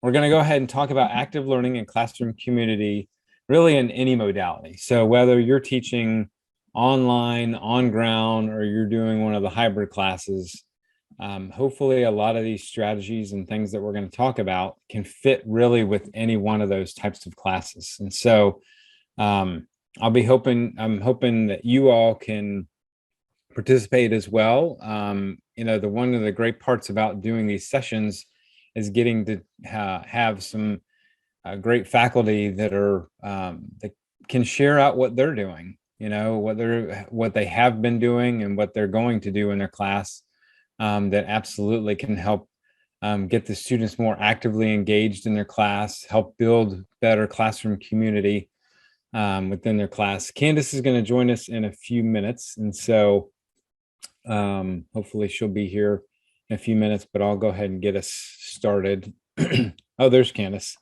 we're going to go ahead and talk about active learning and classroom community, really in any modality. So whether you're teaching online, on ground, or you're doing one of the hybrid classes, hopefully a lot of these strategies and things that we're going to talk about can fit really with any one of those types of classes. And so um, I'm hoping that you all can participate as well. The one of the great parts about doing these sessions is getting to have some great faculty that are that can share out what they're doing, what they have been doing and what they're going to do in their class, that absolutely can help get the students more actively engaged in their class, help build better classroom community within their class. Candace is going to join us in a few minutes, and so hopefully she'll be here in a few minutes, but I'll go ahead and get us started. Oh, there's Candace.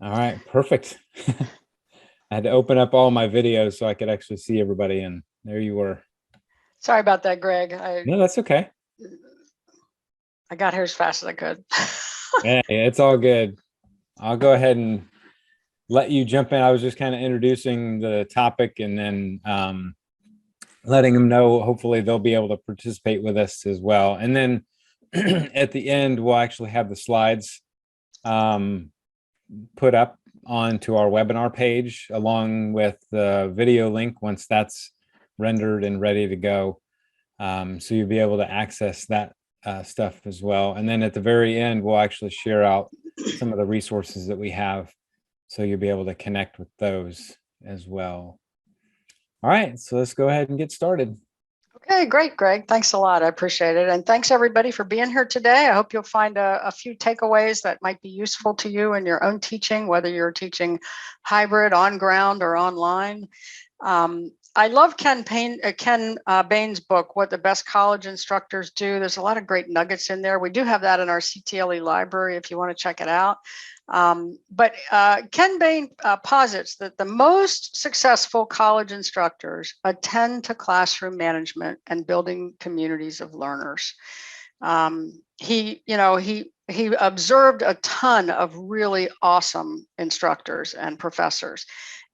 All right, perfect. I had to open up all my videos so I could actually see everybody, and there you were. Sorry about that, Greg. No, that's okay. I got here as fast as I could. Hey, it's all good. I'll go ahead and let you jump in. I was just kind of introducing the topic and then letting them know, hopefully they'll be able to participate with us as well. And then at the end, we'll actually have the slides put up onto our webinar page along with the video link once that's rendered and ready to go. So you'll be able to access that stuff as well. And then at the very end, we'll actually share out some of the resources that we have. So you'll be able to connect with those as well. All right, so let's go ahead and get started. Okay, great, Greg. Thanks a lot. I appreciate it. And thanks everybody for being here today. I hope you'll find a few takeaways that might be useful to you in your own teaching, whether you're teaching hybrid, on ground, or online. I love Ken Bain's book, What the Best College Instructors Do. There's a lot of great nuggets in there. We do have that in our CTLE library if you want to check it out. But Ken Bain posits that the most successful college instructors attend to classroom management and building communities of learners. He observed a ton of really awesome instructors and professors.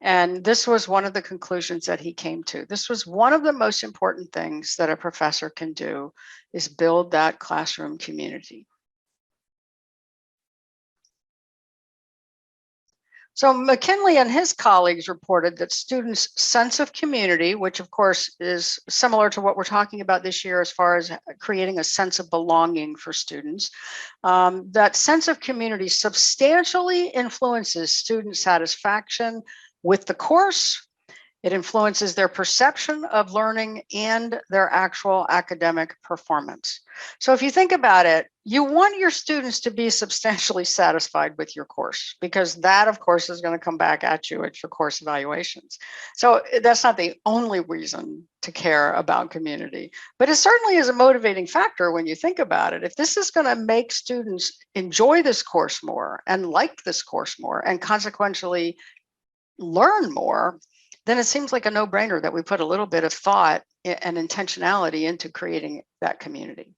And this was one of the conclusions that he came to. This was one of the most important things that a professor can do is build that classroom community. So McKinley and his colleagues reported that students' sense of community, which of course is similar to what we're talking about this year as far as creating a sense of belonging for students, that sense of community substantially influences student satisfaction with the course. It influences their perception of learning and their actual academic performance. So if you think about it, you want your students to be substantially satisfied with your course, because that, of course, is going to come back at you at your course evaluations. So that's not the only reason to care about community, but it certainly is a motivating factor when you think about it. If this is going to make students enjoy this course more and like this course more and consequentially learn more, then it seems like a no-brainer that we put a little bit of thought and intentionality into creating that community.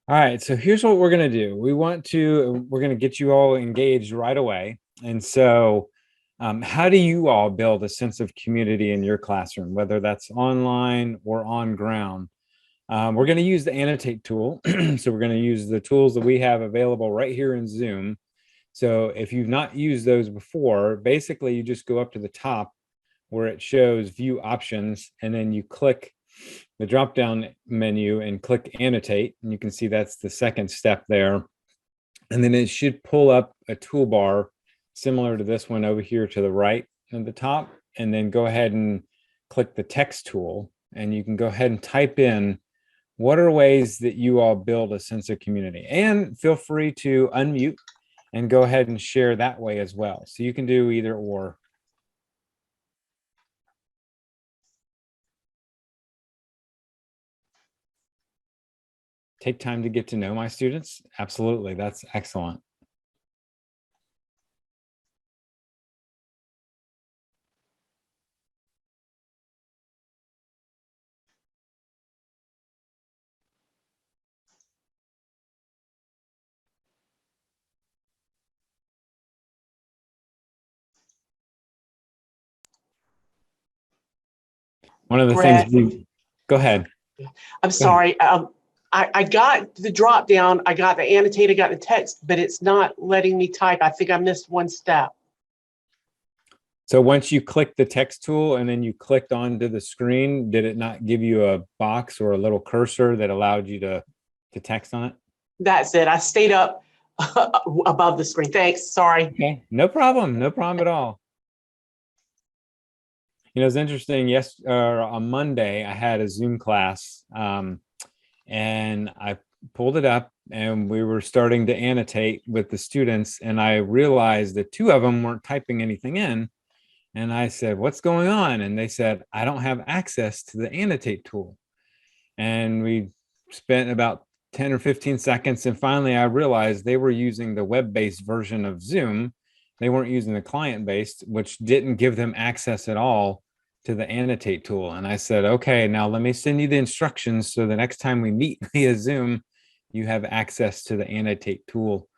All right, so here's what we're going to do. We're going to get you all engaged right away. And so how do you all build a sense of community in your classroom, whether that's online or on ground? We're going to use the annotate tool. So we're going to use the tools that we have available right here in Zoom. So if you've not used those before, basically you just go up to the top where it shows view options, and then you click the drop down menu and click annotate. And you can see that's the second step there. And then it should pull up a toolbar similar to this one over here to the right at the top. And then go ahead and click the text tool. And you can go ahead and type in what are ways that you all build a sense of community. And feel free to unmute and go ahead and share that way as well. So you can do either or. Take time to get to know my students. Absolutely, that's excellent. One of the Brett, things go ahead. I'm sorry. I got the drop down. I got the annotate. I got the text, but it's not letting me type. I think I missed one step. So once you click the text tool and then you clicked onto the screen, did it not give you a box or a little cursor that allowed you to text on it? That's it. I stayed up above the screen. Thanks. Sorry. Okay, no problem. No problem at all. You know, it's interesting. Yes, on Monday I had a Zoom class, and I pulled it up, and we were starting to annotate with the students, and I realized that two of them weren't typing anything in. And I said, "What's going on?" And they said, "I don't have access to the annotate tool." And we spent about 10 or 15 seconds. And finally, I realized they were using the web-based version of Zoom. They weren't using the client-based, which didn't give them access at all to the annotate tool. And I said, "Okay, now let me send you the instructions so the next time we meet via Zoom, you have access to the annotate tool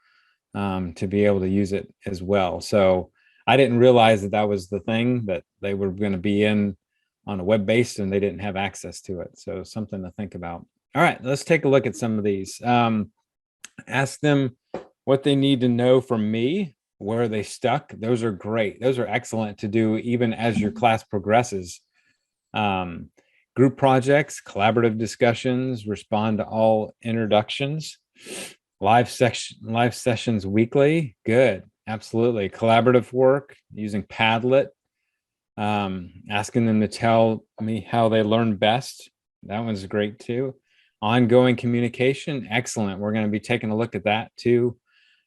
to be able to use it as well." So I didn't realize that that was the thing, that they were going to be in on a web based and they didn't have access to it. So something to think about. All right, let's take a look at some of these. Ask them what they need to know from me. Where are they stuck? Those are great. Those are excellent to do even as your class progresses. Group projects, collaborative discussions, respond to all introductions, live sessions weekly. Good. Absolutely. Collaborative work using Padlet, asking them to tell me how they learn best. That one's great too. Ongoing communication. Excellent. We're going to be taking a look at that too.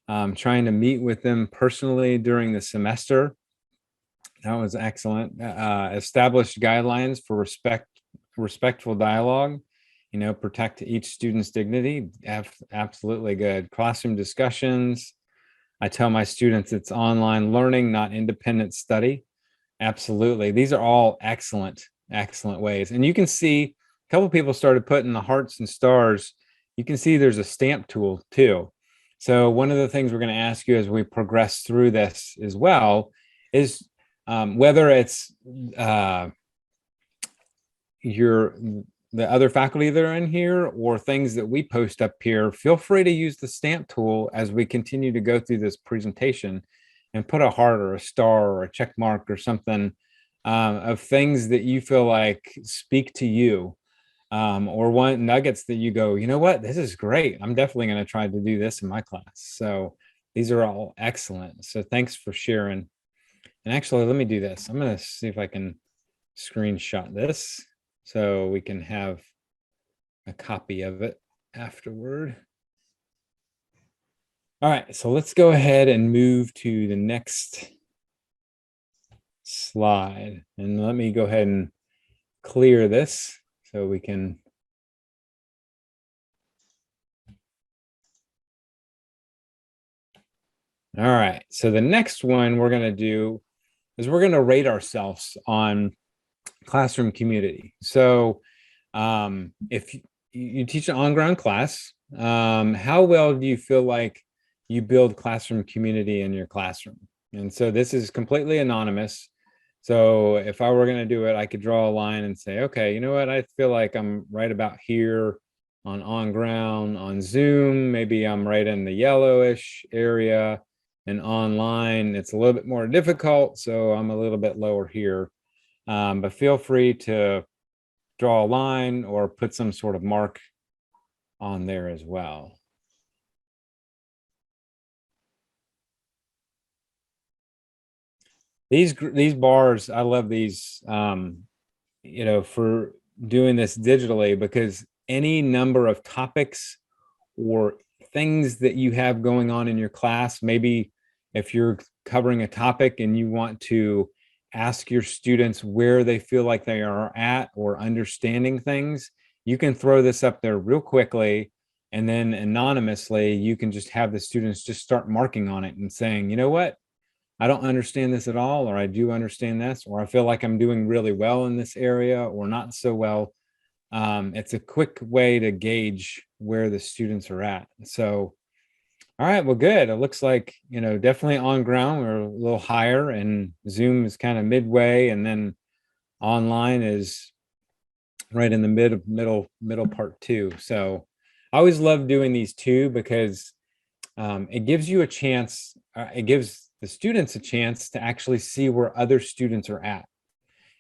Trying to meet with them personally during the semester. That was excellent. Established guidelines for respectful dialogue. You know, protect each student's dignity. Absolutely good. Classroom discussions. I tell my students it's online learning, not independent study. Absolutely. These are all excellent, excellent ways. And you can see a couple of people started putting the hearts and stars. You can see there's a stamp tool too. So one of the things we're going to ask you as we progress through this as well is whether it's the other faculty that are in here or things that we post up here, feel free to use the stamp tool as we continue to go through this presentation and put a heart or a star or a check mark or something of things that you feel like speak to you, or one nuggets that you go, you know what, this is great. I'm definitely going to try to do this in my class. So these are all excellent. So thanks for sharing. And actually, let me do this. I'm going to see if I can screenshot this so we can have a copy of it afterward. All right, so let's go ahead and move to the next slide. And let me go ahead and clear this so we can. All right, so the next one we're going to do is we're going to rate ourselves on classroom community. So if you teach an on-ground class, how well do you feel like you build classroom community in your classroom? And so this is completely anonymous. So if I were going to do it, I could draw a line and say, okay, you know what? I feel like I'm right about here on ground. On Zoom, maybe I'm right in the yellowish area, and online it's a little bit more difficult. So I'm a little bit lower here. But feel free to draw a line or put some sort of mark on there as well. These bars, I love these, you know, for doing this digitally, because any number of topics or things that you have going on in your class, maybe if you're covering a topic and you want to ask your students where they feel like they are at or understanding things, you can throw this up there real quickly. And then anonymously, you can just have the students just start marking on it and saying, you know what, I don't understand this at all, or I do understand this, or I feel like I'm doing really well in this area or not so well. It's a quick way to gauge where the students are at. So, all right, well, good. It looks like, you know, definitely on ground, we're a little higher, and Zoom is kind of midway, and then online is right in the middle part too. So I always love doing these two because it gives you a chance, it gives the students a chance to actually see where other students are at.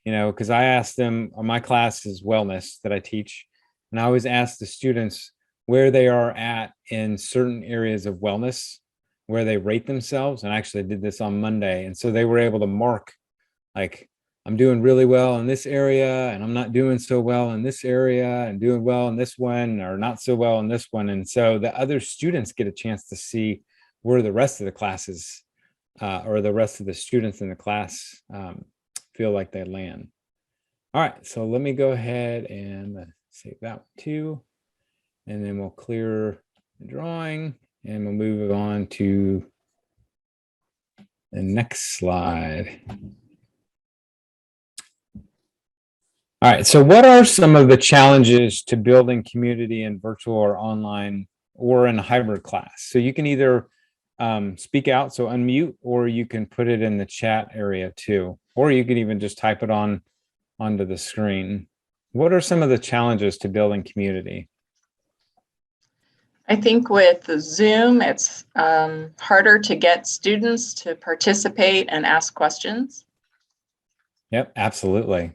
Because I asked them, my class is wellness that I teach, and I always ask the students where they are at in certain areas of wellness, where they rate themselves. And actually I did this on Monday. And so they were able to mark, like, I'm doing really well in this area, and I'm not doing so well in this area, and doing well in this one, or not so well in this one. And so the other students get a chance to see where the rest of the classes or the rest of the students in the class feel like they land. All right, so let me go ahead and save that one too. And then we'll clear the drawing and we'll move on to the next slide. All right, so what are some of the challenges to building community in virtual or online or in a hybrid class? So you can either speak out, so unmute, or you can put it in the chat area too, or you can even just type it onto the screen. What are some of the challenges to building community? I think with Zoom, it's harder to get students to participate and ask questions. Yep, absolutely.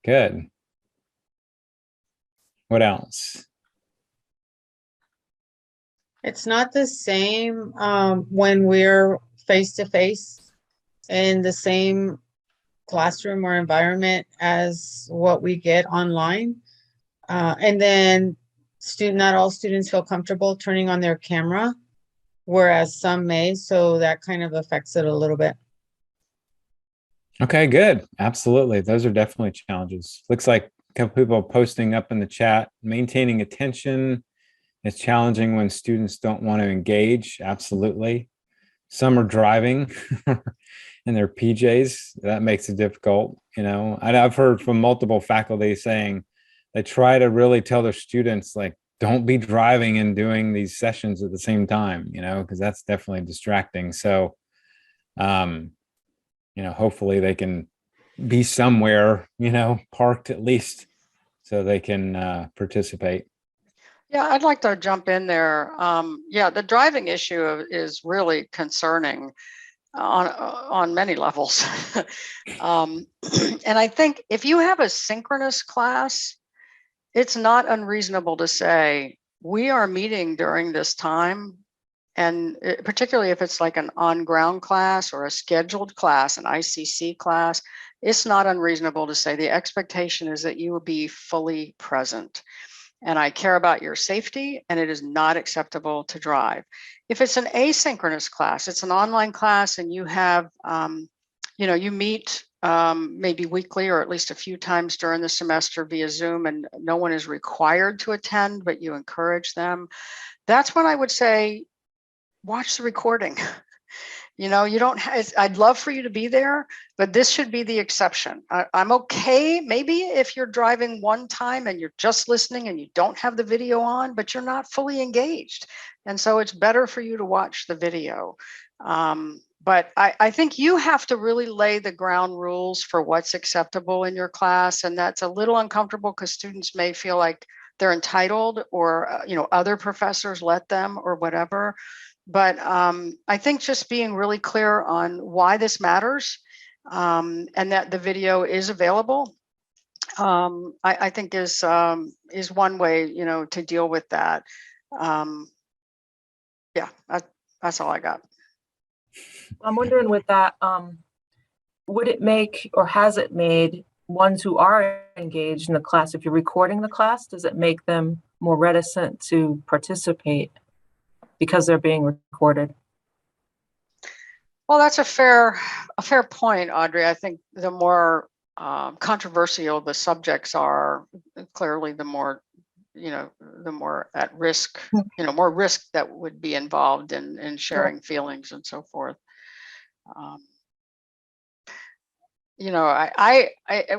Good. What else? It's not the same when we're face to face in the same classroom or environment as what we get online. And then not all students feel comfortable turning on their camera, whereas some may, so that kind of affects it a little bit. Okay, good. Absolutely. Those are definitely challenges. Looks like a couple people posting up in the chat. Maintaining attention is challenging when students don't want to engage. Absolutely. Some are driving in their PJs. That makes it difficult. I've heard from multiple faculty saying they try to really tell their students, like, don't be driving and doing these sessions at the same time, because that's definitely distracting. So, hopefully they can be somewhere, parked at least, so they can participate. Yeah, I'd like to jump in there. Yeah, the driving issue is really concerning on many levels. And I think if you have a synchronous class, it's not unreasonable to say, we are meeting during this time. And particularly if it's like an on-ground class or a scheduled class, an ICC class, it's not unreasonable to say the expectation is that you will be fully present. And I care about your safety, and it is not acceptable to drive. If it's an asynchronous class, it's an online class, and you have, you meet maybe weekly or at least a few times during the semester via Zoom, and no one is required to attend, but you encourage them. That's when I would say, watch the recording. You don't I'd love for you to be there, but this should be the exception. I'm okay maybe if you're driving one time and you're just listening and you don't have the video on, but you're not fully engaged. And so it's better for you to watch the video. But I think you have to really lay the ground rules for what's acceptable in your class. And that's a little uncomfortable because students may feel like they're entitled, or other professors let them, or whatever. But I think just being really clear on why this matters, and that the video is available, I think is one way, to deal with that. Yeah, that's all I got. I'm wondering with that, would it make, or has it made, ones who are engaged in the class, if you're recording the class, does it make them more reticent to participate because they're being recorded? Well, that's a fair point, Audrey. I think the more controversial the subjects are, clearly the more at risk, more risk that would be involved in sharing feelings and so forth. I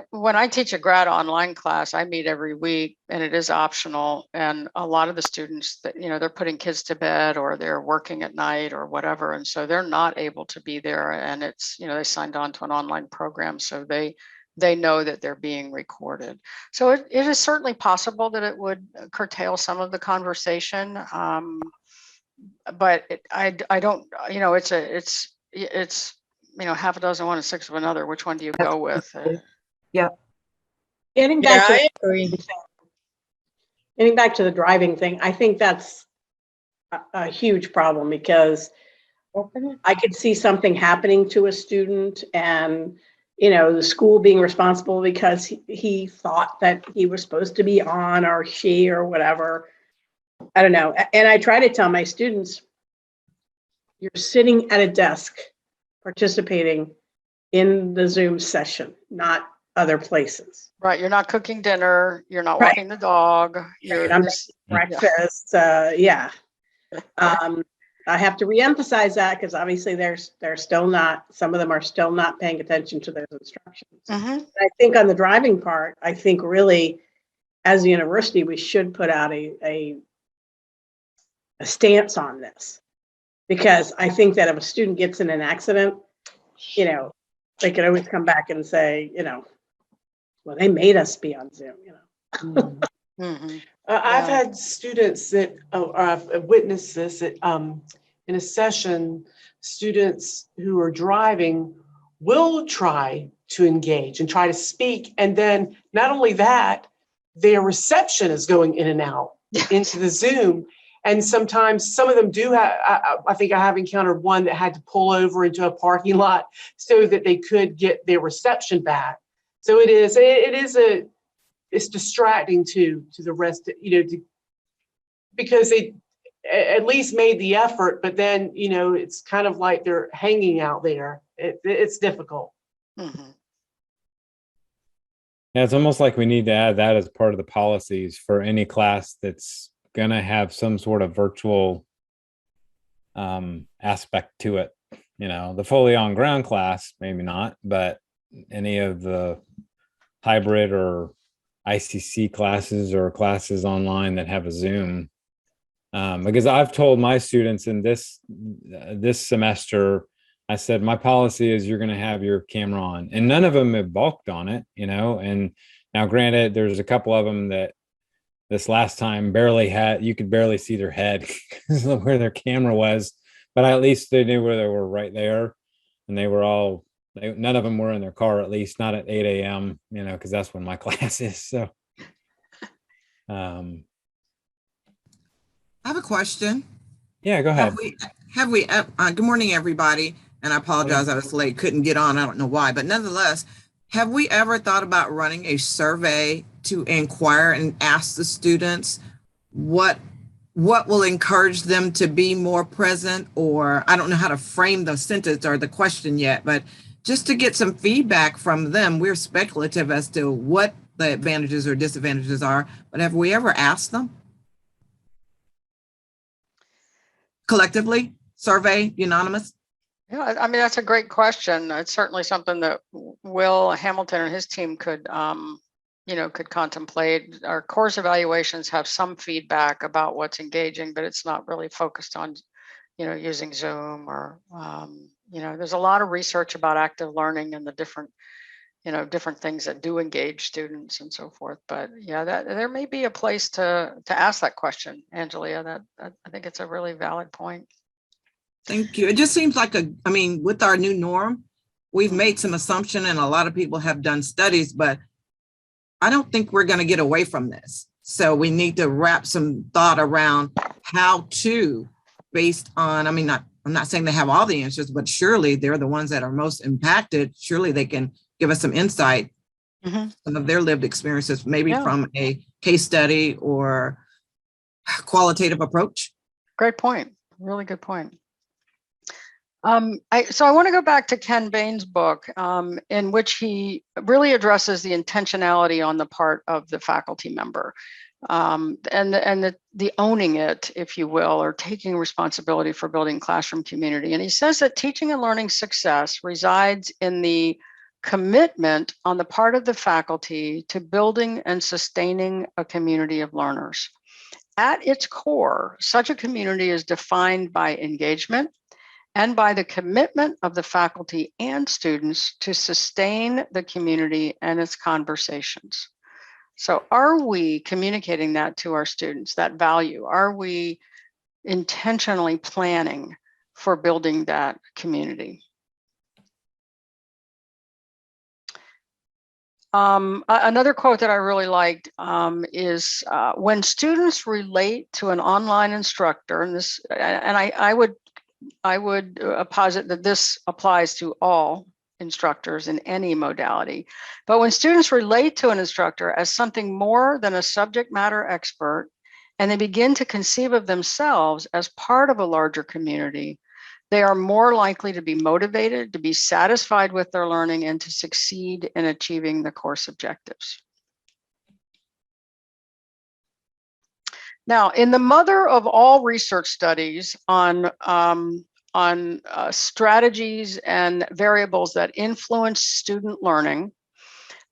when I teach a grad online class, I meet every week, and it is optional. And a lot of the students that, they're putting kids to bed, or they're working at night or whatever. And so they're not able to be there. And it's, they signed on to an online program, so they they know that they're being recorded. So it is certainly possible that it would curtail some of the conversation. But I don't, it's, half a dozen one and six of another. Which one do you go with? Getting Yeah, back to I agree. getting back to the driving thing, I think that's a huge problem because I could see something happening to a student and, the school being responsible because he thought that he was supposed to be on, or she, or whatever. I don't know. And I try to tell my students, you're sitting at a desk participating in the Zoom session, not other places. Right. You're not cooking dinner. You're not Right. walking the dog. You're I'm just, breakfast. Yeah. I have to reemphasize that because obviously they're still not, some of them are still not paying attention to those instructions. Mhm. I think on the driving part, I think really as a university, we should put out a stance on this, because I think that if a student gets in an accident, they could always come back and say, well, they made us be on Zoom, Mhm. I've Yeah. had students that, or I've witnessed this, that in a session, students who are driving will try to engage and try to speak. And then not only that, their reception is going in and out into the Zoom. And sometimes some of them do have, I think I have encountered one that had to pull over into a parking lot so that they could get their reception back. So it's distracting to the rest, because they at least made the effort, but then, it's kind of like they're hanging out there. It's difficult. Mhm. Yeah, it's almost like we need to add that as part of the policies for any class that's going to have some sort of virtual aspect to it. The fully on ground class, maybe not, but any of the hybrid or ICC classes or classes online that have a Zoom. Because I've told my students in this semester, I said, my policy is you're going to have your camera on, and none of them have balked on it, and now granted, there's a couple of them that this last time you could barely see their head because of where their camera was, but at least they knew where they were right there. And they were none of them were in their car, at least not at 8 a.m., because that's when my class is. So, I have a question. yeah, go ahead. Good morning, everybody. And I apologize, I was late, couldn't get on. I don't know why, but nonetheless, have we ever thought about running a survey to inquire and ask the students what will encourage them to be more present? Or I don't know how to frame the sentence or the question yet, but just to get some feedback from them. We're speculative as to what the advantages or disadvantages are, but have we ever asked them? Collectively, survey, unanimous? Yeah, I mean, that's a great question. It's certainly something that Will Hamilton and his team could contemplate. Our course evaluations have some feedback about what's engaging, but it's not really focused on, using Zoom or, there's a lot of research about active learning and the different things that do engage students and so forth. But yeah, that there may be a place to ask that question, Angelia. That I think it's a really valid point. Thank you. It just seems like with our new norm, we've made some assumption and a lot of people have done studies, but I don't think we're going to get away from this. So we need to wrap some thought around how to, based on, I'm not saying they have all the answers, but surely they're the ones that are most impacted. Surely they can give us some insight, some of their lived experiences, maybe from a case study or qualitative approach. Great point. Really good point. So I want to go back to Ken Bain's book, in which he really addresses the intentionality on the part of the faculty member, and the owning it, if you will, or taking responsibility for building classroom community. And he says that teaching and learning success resides in the commitment on the part of the faculty to building and sustaining a community of learners. At its core, such a community is defined by engagement, and by the commitment of the faculty and students to sustain the community and its conversations. So are we communicating that to our students, that value? Are we intentionally planning for building that community? Another quote that I really liked is when students relate to an online instructor, and this, and I would posit that this applies to all instructors in any modality. But when students relate to an instructor as something more than a subject matter expert, and they begin to conceive of themselves as part of a larger community, they are more likely to be motivated, to be satisfied with their learning, and to succeed in achieving the course objectives. Now, in the mother of all research studies on strategies and variables that influence student learning,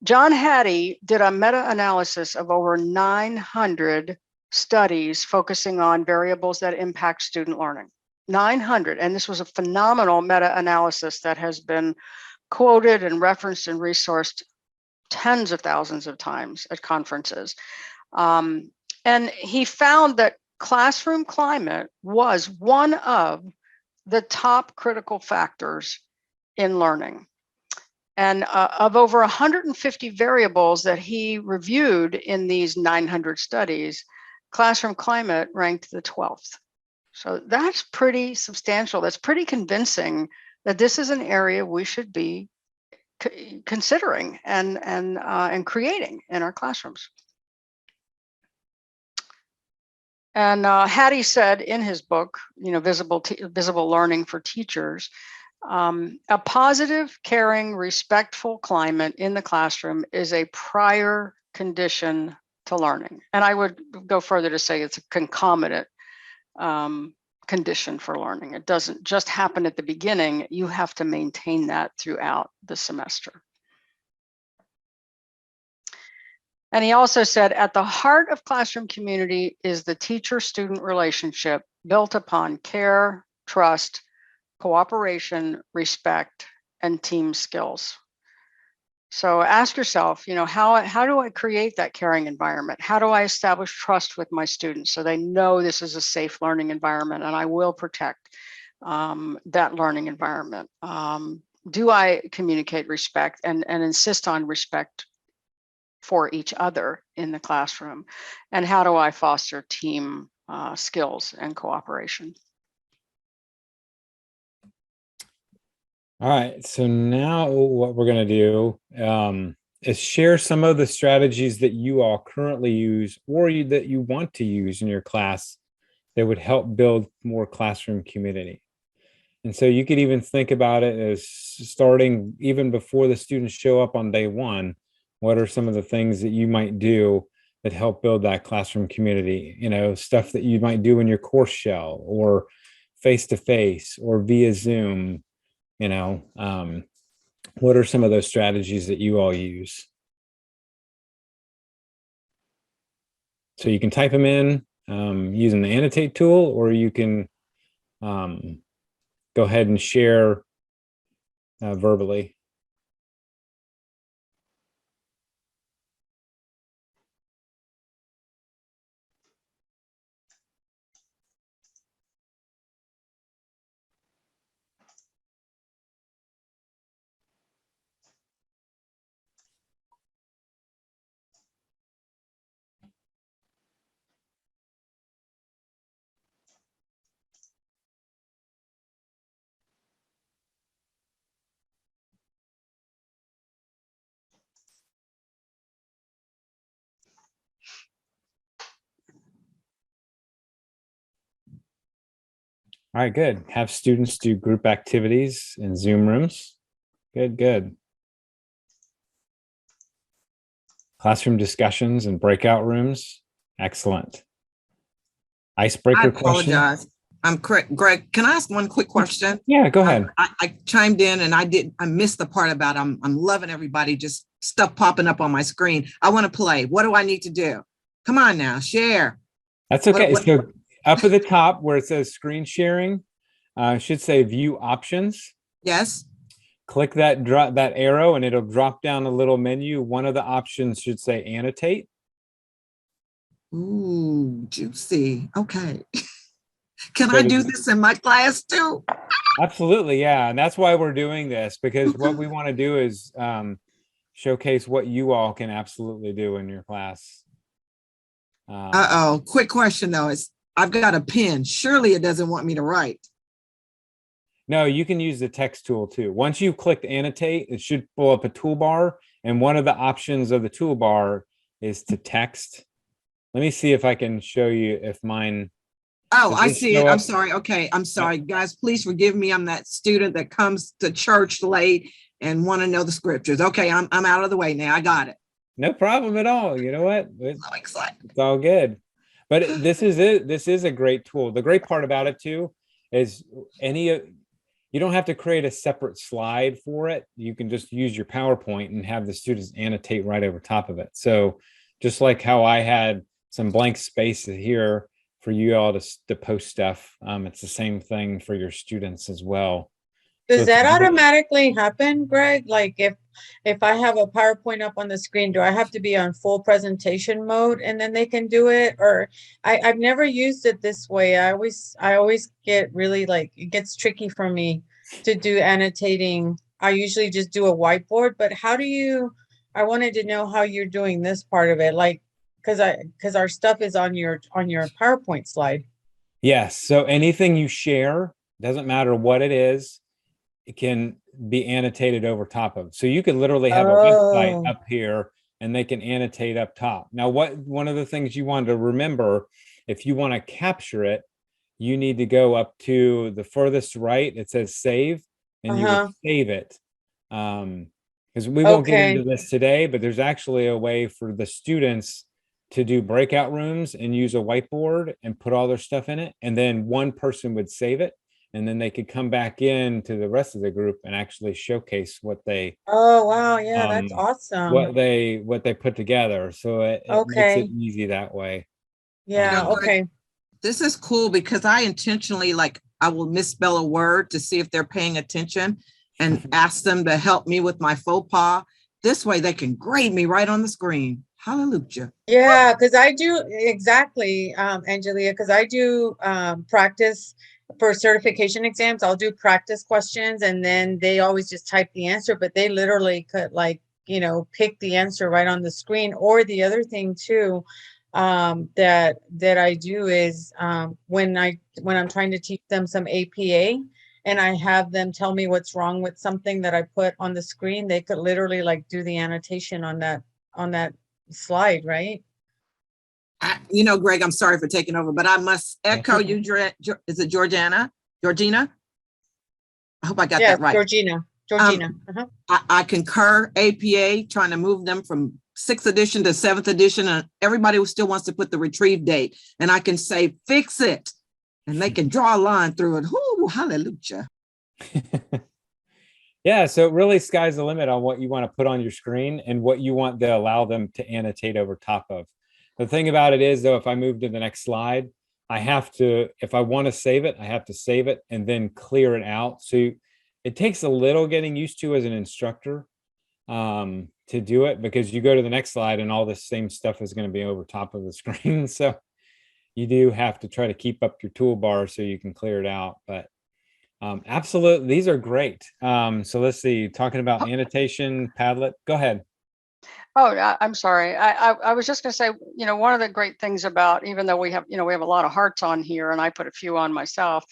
John Hattie did a meta-analysis of over 900 studies focusing on variables that impact student learning. 900, and this was a phenomenal meta-analysis that has been quoted and referenced and resourced tens of thousands of times at conferences. And he found that classroom climate was one of the top critical factors in learning. And of over 150 variables that he reviewed in these 900 studies, classroom climate ranked the 12th. So that's pretty substantial. That's pretty convincing that this is an area we should be considering and creating in our classrooms. And Hattie said in his book, Visible Learning for Teachers, a positive, caring, respectful climate in the classroom is a prior condition to learning. And I would go further to say it's a concomitant condition for learning. It doesn't just happen at the beginning. You have to maintain that throughout the semester. And he also said, at the heart of classroom community is the teacher-student relationship built upon care, trust, cooperation, respect, and team skills. So ask yourself, how do I create that caring environment? How do I establish trust with my students so they know this is a safe learning environment and I will protect that learning environment? Do I communicate respect and insist on respect for each other in the classroom? And how do I foster team skills and cooperation? All right, so now what we're going to do is share some of the strategies that you all currently use or that you want to use in your class that would help build more classroom community. And so you could even think about it as starting even before the students show up on day one. What are some of the things that you might do that help build that classroom community? Stuff that you might do in your course shell or face-to-face or via Zoom. What are some of those strategies that you all use? So you can type them in using the annotate tool, or you can go ahead and share verbally. All right, good. Have students do group activities in Zoom rooms. Good. Classroom discussions and breakout rooms. Excellent. Icebreaker I question. apologize. I'm correct. Greg, can I ask one quick question? Yeah, go ahead. I chimed in and I missed the part about I'm loving everybody, just stuff popping up on my screen. I want to play. What do I need to do? Come on now, share. That's okay. So up at the top where it says screen sharing, It should say view options. Yes. Click that arrow and it'll drop down a little menu. One of the options should say annotate. Ooh, juicy. Okay. Can I do this in my class too? Absolutely, yeah. And that's why we're doing this, because what we want to do is showcase what you all can absolutely do in your class. Uh-oh, quick question though. I've got a pen. Surely it doesn't want me to write. No, you can use the text tool too. Once you've clicked annotate, it should pull up a toolbar. And one of the options of the toolbar is to text. Let me see if I can show you if mine. Oh, Does I this see show it. I'm up? sorry. Okay, I'm sorry. Guys, please forgive me. I'm that student that comes to church late and want to know the scriptures. Okay, I'm out of the way now. I got it. No problem at all. You know what? I'm excited. It's all good. But this is it. This is a great tool. The great part about it too is you don't have to create a separate slide for it. You can just use your PowerPoint and have the students annotate right over top of it. So just like how I had some blank space here for you all to post stuff, it's the same thing for your students as well. Does So that it's- automatically happen, Greg? Like if I have a PowerPoint up on the screen, do I have to be on full presentation mode and then they can do it? Or I've never used it this way. I always get really like, it gets tricky for me to do annotating. I usually just do a whiteboard, but I wanted to know how you're doing this part of it. Like, because our stuff is on your PowerPoint slide. Yes. So anything you share, doesn't matter what it is, it can be annotated over top of. So you could literally have a website Oh. up here and they can annotate up top. Now, one of the things you want to remember, if you want to capture it, you need to go up to the furthest right. It says save, and you would save it. Because we won't get into this today, but there's actually a way for the students to do breakout rooms and use a whiteboard and put all their stuff in it. And then one person would save it. And then they could come back in to the rest of the group and actually showcase what they Oh, wow. Yeah, that's awesome. what they put together. So it makes it easy that way. Yeah, You know, okay. This is cool because I intentionally, I will misspell a word to see if they're paying attention and ask them to help me with my faux pas. This way they can grade me right on the screen. Hallelujah. Yeah, because I do exactly, Angelia, because I do practice for certification exams. I'll do practice questions and then they always just type the answer, but they literally could pick the answer right on the screen. Or the other thing too, that I do is when I'm trying to teach them some APA and I have them tell me what's wrong with something that I put on the screen, they could literally do the annotation on that slide, right? Greg, I'm sorry for taking over, but I must echo you. Is it Georgina? I hope I got that right. Georgina. I concur. APA trying to move them from 6th edition to 7th edition, and everybody still wants to put the retrieve date, and I can say fix it, and they can draw a line through it. Ooh, hallelujah. Yeah, so really sky's the limit on what you want to put on your screen and what you want to allow them to annotate over top of. The thing about it is, though, if I move to the next slide, if I want to save it, I have to save it and then clear it out. So it takes a little getting used to as an instructor to do it, because you go to the next slide and all the same stuff is going to be over top of the screen. So you do have to try to keep up your toolbar so you can clear it out. But absolutely, these are great. So let's see, talking about annotation, Padlet, go ahead. Oh, I'm sorry. I was just going to say, one of the great things about, even though we have a lot of hearts on here and I put a few on myself,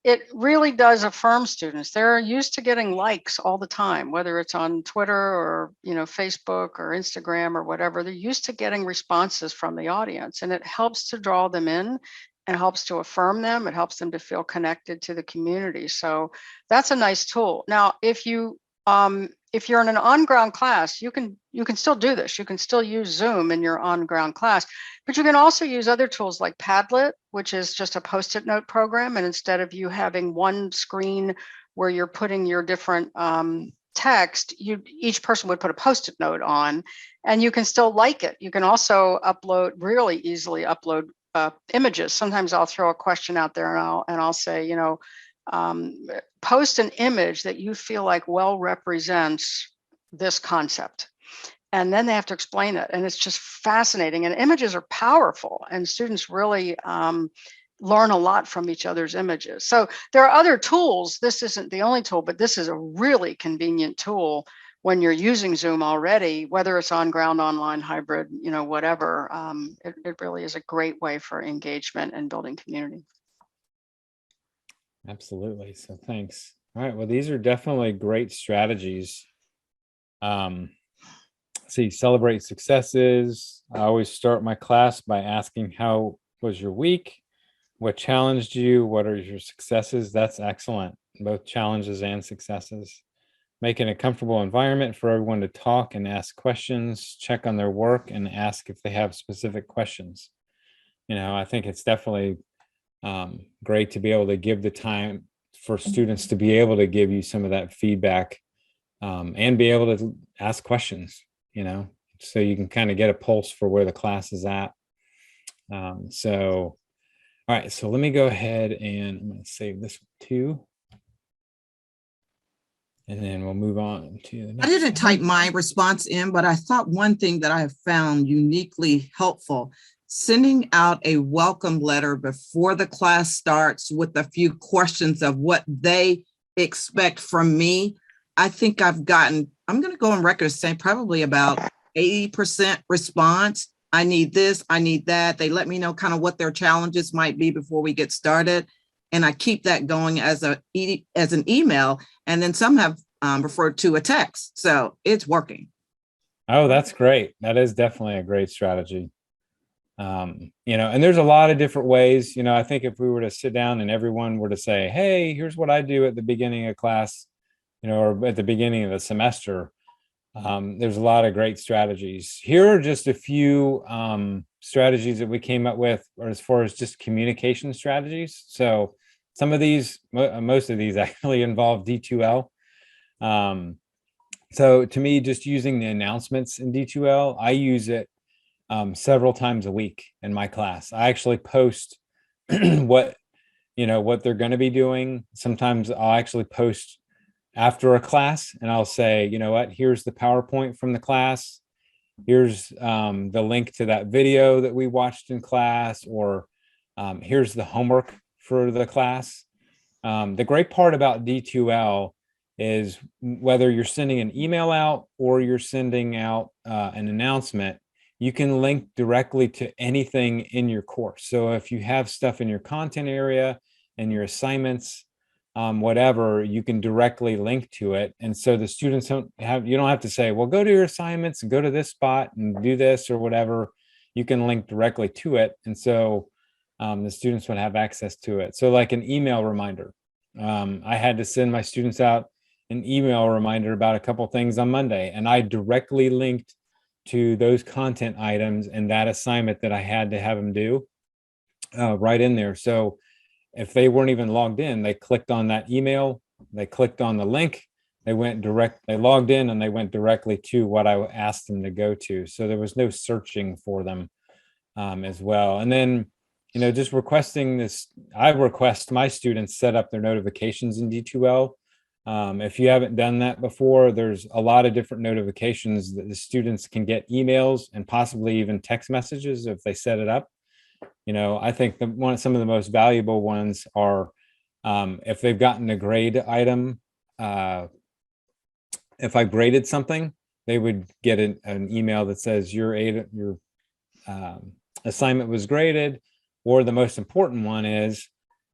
it really does affirm students. They're used to getting likes all the time, whether it's on Twitter or, Facebook or Instagram or whatever. They're used to getting responses from the audience, and it helps to draw them in. It helps to affirm them. It helps them to feel connected to the community. So that's a nice tool. Now, if you're in an on-ground class, you can still do this. You can still use Zoom in your on-ground class, but you can also use other tools like Padlet, which is just a Post-it note program. And instead of you having one screen where you're putting your different text, each person would put a Post-it note on, and you can still like it. You can also really easily upload images. Sometimes I'll throw a question out there and I'll say, post an image that you feel like well represents this concept. And then they have to explain it. And it's just fascinating. And images are powerful, and students really learn a lot from each other's images. So there are other tools. This isn't the only tool, but this is a really convenient tool when you're using Zoom already, whether it's on ground, online, hybrid, whatever. It really is a great way for engagement and building community. Absolutely. So thanks. All right. Well, these are definitely great strategies. See, celebrate successes. I always start my class by asking, how was your week? What challenged you? What are your successes? That's excellent. Both challenges and successes. Making a comfortable environment for everyone to talk and ask questions, check on their work, and ask if they have specific questions. I think it's definitely great to be able to give the time for students to be able to give you some of that feedback and be able to ask questions, so you can kind of get a pulse for where the class is at. All right, so let me go ahead and I'm going to save this too. And then we'll move on to the next. I didn't type my response in, but I thought one thing that I have found uniquely helpful, sending out a welcome letter before the class starts with a few questions of what they expect from me. I think I'm going to go on record saying probably about 80% response. I need this, I need that. They let me know kind of what their challenges might be before we get started. And I keep that going as an email. And then some have referred to a text. So it's working. Oh, that's great. That is definitely a great strategy. And there's a lot of different ways. I think if we were to sit down and everyone were to say, hey, here's what I do at the beginning of class, or at the beginning of the semester, there's a lot of great strategies. Here are just a few strategies that we came up with, or as far as just communication strategies. So some of these, most of these actually involve D2L. So to me, just using the announcements in D2L, I use it several times a week in my class. I actually post what they're going to be doing. Sometimes I'll actually post after a class and I'll say, here's the PowerPoint from the class. Here's the link to that video that we watched in class, or here's the homework for the class. The great part about D2L is whether you're sending an email out or you're sending out an announcement, you can link directly to anything in your course. So if you have stuff in your content area and your assignments, whatever, you can directly link to it. And so the students you don't have to say, well, go to your assignments and go to this spot and do this or whatever. You can link directly to it. And so the students would have access to it. So like an email reminder. I had to send my students out an email reminder about a couple things on Monday, and I directly linked to those content items and that assignment that I had to have them do right in there. So if they weren't even logged in, they clicked on that email, they clicked on the link, they logged in and they went directly to what I asked them to go to. So there was no searching for them as well. And then, just requesting this, I request my students set up their notifications in D2L. If you haven't done that before, there's a lot of different notifications that the students can get, emails and possibly even text messages if they set it up. I think some of the most valuable ones are if they've gotten a grade item. If I graded something, they would get an email that says your assignment was graded. Or the most important one is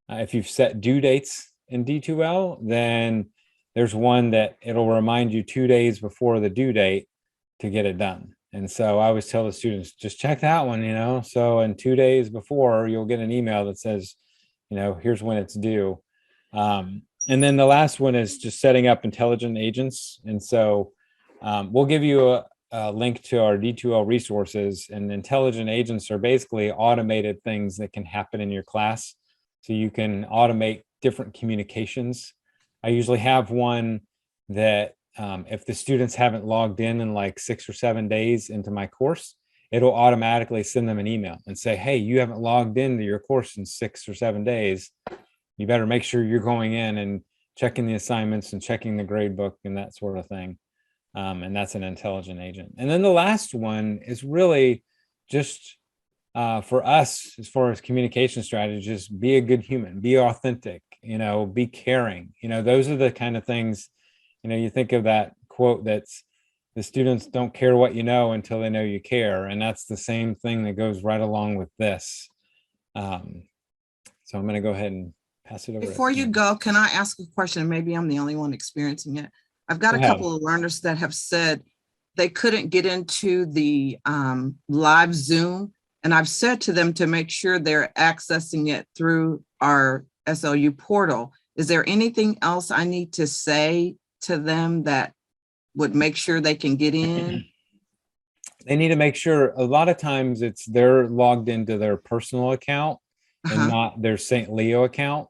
if you've set due dates in D2L, then there's one that it'll remind you 2 days before the due date to get it done. And so I always tell the students, just check that one, so in 2 days before, you'll get an email that says, here's when it's due. And then the last one is just setting up intelligent agents. And so we'll give you a link to our D2L resources, and intelligent agents are basically automated things that can happen in your class. So you can automate different communications. I usually have one that if the students haven't logged in like 6 or 7 days into my course, it'll automatically send them an email and say, hey, you haven't logged into your course in 6 or 7 days. you better make sure you're going in and checking the assignments and checking the grade book and that sort of thing. And that's an intelligent agent. And then the last one is really just for us, as far as communication strategies, be a good human, be authentic, be caring. Those are the kind of things, you think of that quote that's, the students don't care what you know until they know you care. And that's the same thing that goes right along with this. So I'm going to go ahead and pass it over. Before you go, can I ask a question? Maybe I'm the only one experiencing it. I've got Go a ahead. couple of learners that have said they couldn't get into the live Zoom. And I've said to them to make sure they're accessing it through our SLU portal. Is there anything else I need to say to them that would make sure they can get in? They need to make sure, a lot of times they're logged into their personal account and not their St. Leo account.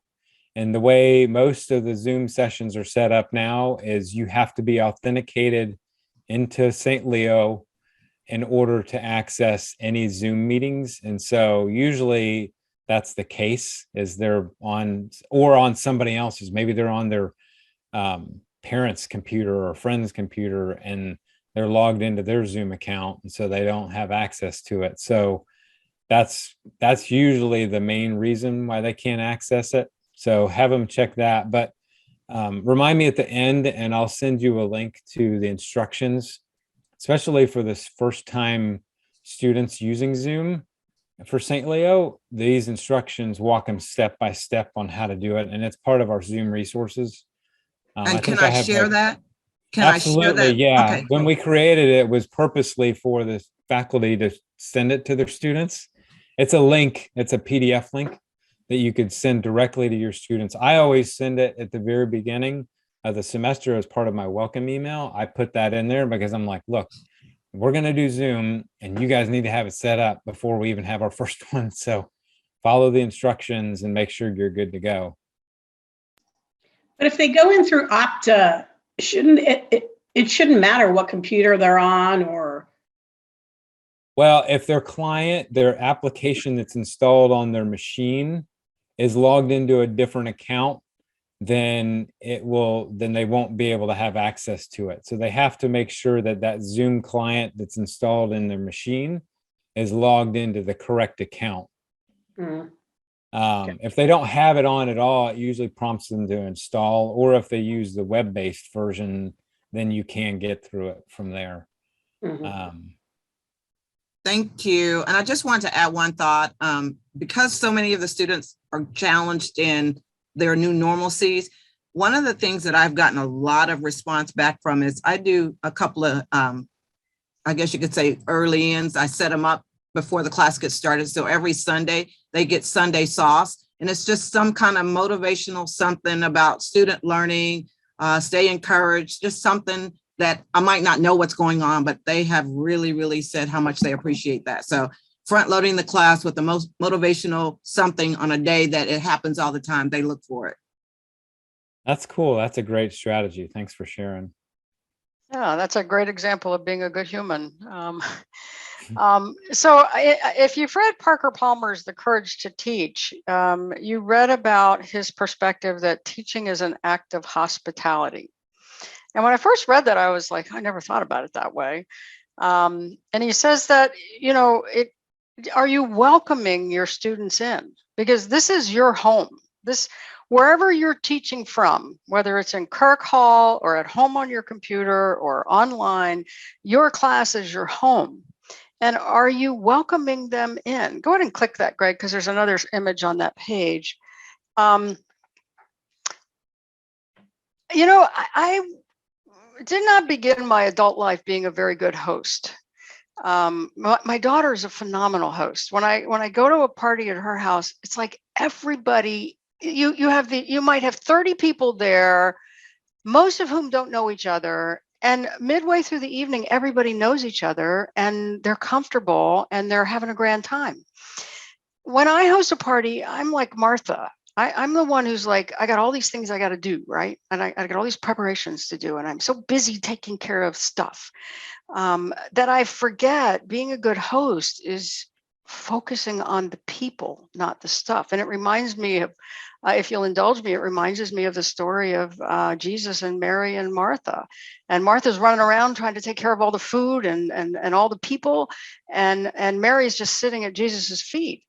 And the way most of the Zoom sessions are set up now is you have to be authenticated into St. Leo in order to access any Zoom meetings. And so usually that's the case, is they're on somebody else's, maybe they're on their parents' computer or friend's computer, and they're logged into their Zoom account, and so they don't have access to it. So that's usually the main reason why they can't access it. So have them check that. But remind me at the end, and I'll send you a link to the instructions, especially for this first time students using Zoom for St. Leo. These instructions walk them step by step on how to do it, and it's part of our Zoom resources. And can think I have, share like, that? Can I share absolutely, that? yeah. Okay, When cool. we created it, it was purposely for the faculty to send it to their students. It's a link, it's a PDF link that you could send directly to your students. I always send it at the very beginning of the semester as part of my welcome email. I put that in there because I'm like, look, we're going to do Zoom and you guys need to have it set up before we even have our first one. So follow the instructions and make sure you're good to go. But if they go in through Okta, shouldn't it shouldn't matter what computer they're on, or? Well, if their client, their application that's installed on their machine is logged into a different account, then they won't be able to have access to it. So they have to make sure that that Zoom client that's installed in their machine is logged into the correct account. If they don't have it on at all, it usually prompts them to install, or if they use the web-based version, then you can get through it from there. Thank you. And I just wanted to add one thought. Because so many of the students are challenged in their new normalcies, one of the things that I've gotten a lot of response back from is I do a couple of, I guess you could say, early ins. I set them up before the class gets started. So every Sunday, they get Sunday sauce. And it's just some kind of motivational something about student learning, stay encouraged, just something that I might not know what's going on, but they have really, really said how much they appreciate that. So front loading the class with the most motivational something on a day that it happens all the time, they look for it. That's cool. That's a great strategy. Thanks for sharing. Yeah, that's a great example of being a good human. If you've read Parker Palmer's The Courage to Teach, you read about his perspective that teaching is an act of hospitality. And when I first read that, I was like, I never thought about it that way. And he says that, are you welcoming your students in? Because this is your home. Wherever you're teaching from, whether it's in Kirk Hall or at home on your computer or online, your class is your home. And are you welcoming them in? Go ahead and click that, Greg, because there's another image on that page. I did not begin my adult life being a very good host. My daughter is a phenomenal host. When I go to a party at her house, it's like everybody, you might have 30 people there, most of whom don't know each other. And midway through the evening, everybody knows each other and they're comfortable and they're having a grand time. When I host a party, I'm like Martha. I'm the one who's like, I got all these things I got to do, right? And I got all these preparations to do. And I'm so busy taking care of stuff that I forget being a good host is focusing on the people, not the stuff. And it reminds me of, if you'll indulge me, it reminds me of the story of Jesus and Mary and Martha. And Martha's running around trying to take care of all the food and all the people. And Mary's just sitting at Jesus's feet.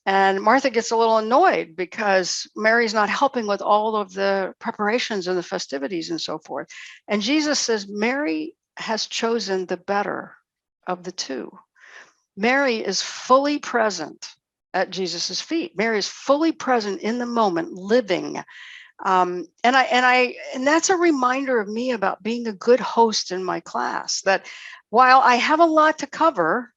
And Martha gets a little annoyed because Mary's not helping with all of the preparations and the festivities and so forth. And Jesus says, Mary has chosen the better of the two. Mary is fully present at Jesus's feet. Mary is fully present in the moment, living. And that's a reminder of me about being a good host in my class, that while I have a lot to cover,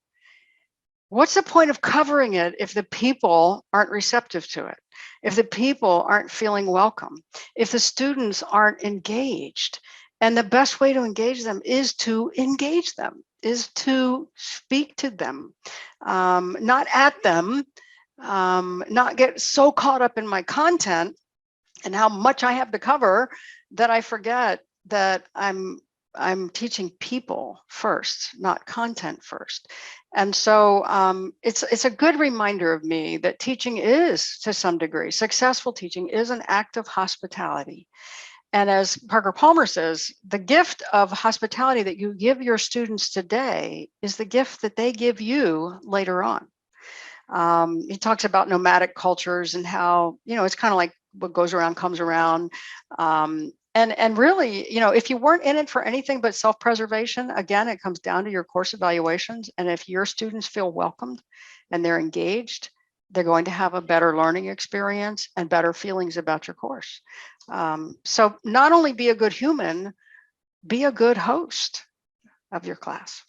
what's the point of covering it if the people aren't receptive to it? If the people aren't feeling welcome? If the students aren't engaged? And the best way to engage them is to engage them, is to speak to them, not at them, not get so caught up in my content and how much I have to cover that I forget that I'm teaching people first, not content first. And so it's a good reminder of me that teaching is, to some degree, successful teaching is an act of hospitality. And as Parker Palmer says, the gift of hospitality that you give your students today is the gift that they give you later on. He talks about nomadic cultures and how, it's kind of like what goes around comes around. And really, if you weren't in it for anything but self-preservation, again, it comes down to your course evaluations. And if your students feel welcomed and they're engaged, they're going to have a better learning experience and better feelings about your course. So not only be a good human, be a good host of your class.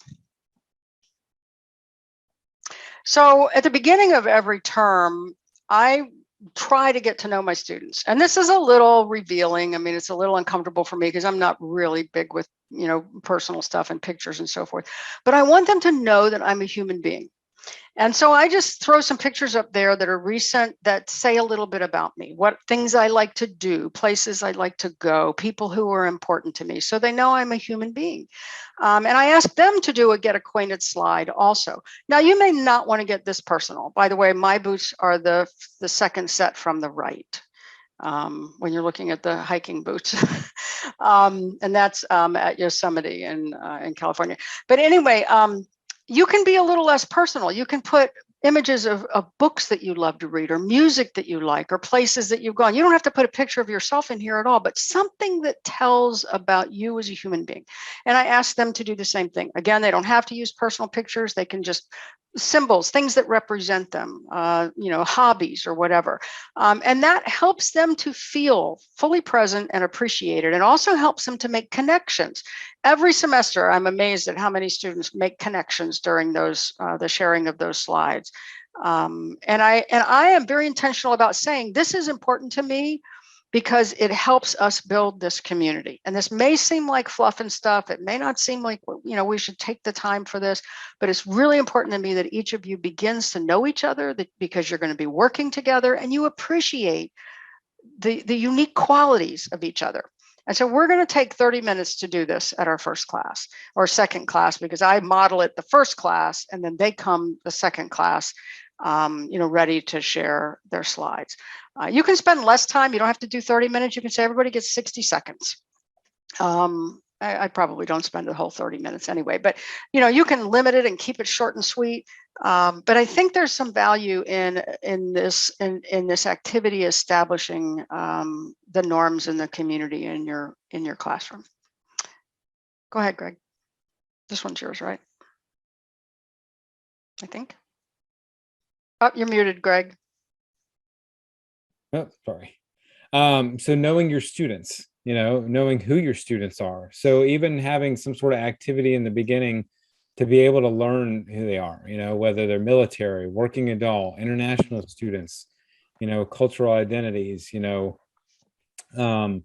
So at the beginning of every term, I try to get to know my students. And this is a little revealing. I mean, it's a little uncomfortable for me because I'm not really big with, personal stuff and pictures and so forth. But I want them to know that I'm a human being. And so I just throw some pictures up there that are recent that say a little bit about me, what things I like to do, places I like to go, people who are important to me, so they know I'm a human being. And I ask them to do a get acquainted slide also. Now, you may not want to get this personal. By the way, my boots are the second set from the right. When you're looking at the hiking boots. And that's at Yosemite in California. But anyway, you can be a little less personal. You can put images of books that you love to read or music that you like or places that you've gone. You don't have to put a picture of yourself in here at all, but something that tells about you as a human being. And I ask them to do the same thing. Again, they don't have to use personal pictures. They can just symbols, things that represent them, hobbies or whatever. And that helps them to feel fully present and appreciated, and also helps them to make connections. Every semester, I'm amazed at how many students make connections during those, the sharing of those slides. And I am very intentional about saying, this is important to me because it helps us build this community. And this may seem like fluff and stuff. It may not seem like, we should take the time for this, but it's really important to me that each of you begins to know each other, because you're going to be working together and you appreciate the unique qualities of each other. And so we're going to take 30 minutes to do this at our first class or second class, because I model it the first class and then they come the second class, ready to share their slides. You can spend less time. You don't have to do 30 minutes. You can say everybody gets 60 seconds. I probably don't spend the whole 30 minutes anyway, but you can limit it and keep it short and sweet. But I think there's some value in this activity establishing the norms in the community in your classroom. Go ahead, Greg. This one's yours, right? I think. Oh, you're muted, Greg. Oh, sorry. So knowing your students, knowing who your students are. So even having some sort of activity in the beginning to be able to learn who they are, whether they're military, working adult, international students, cultural identities, letting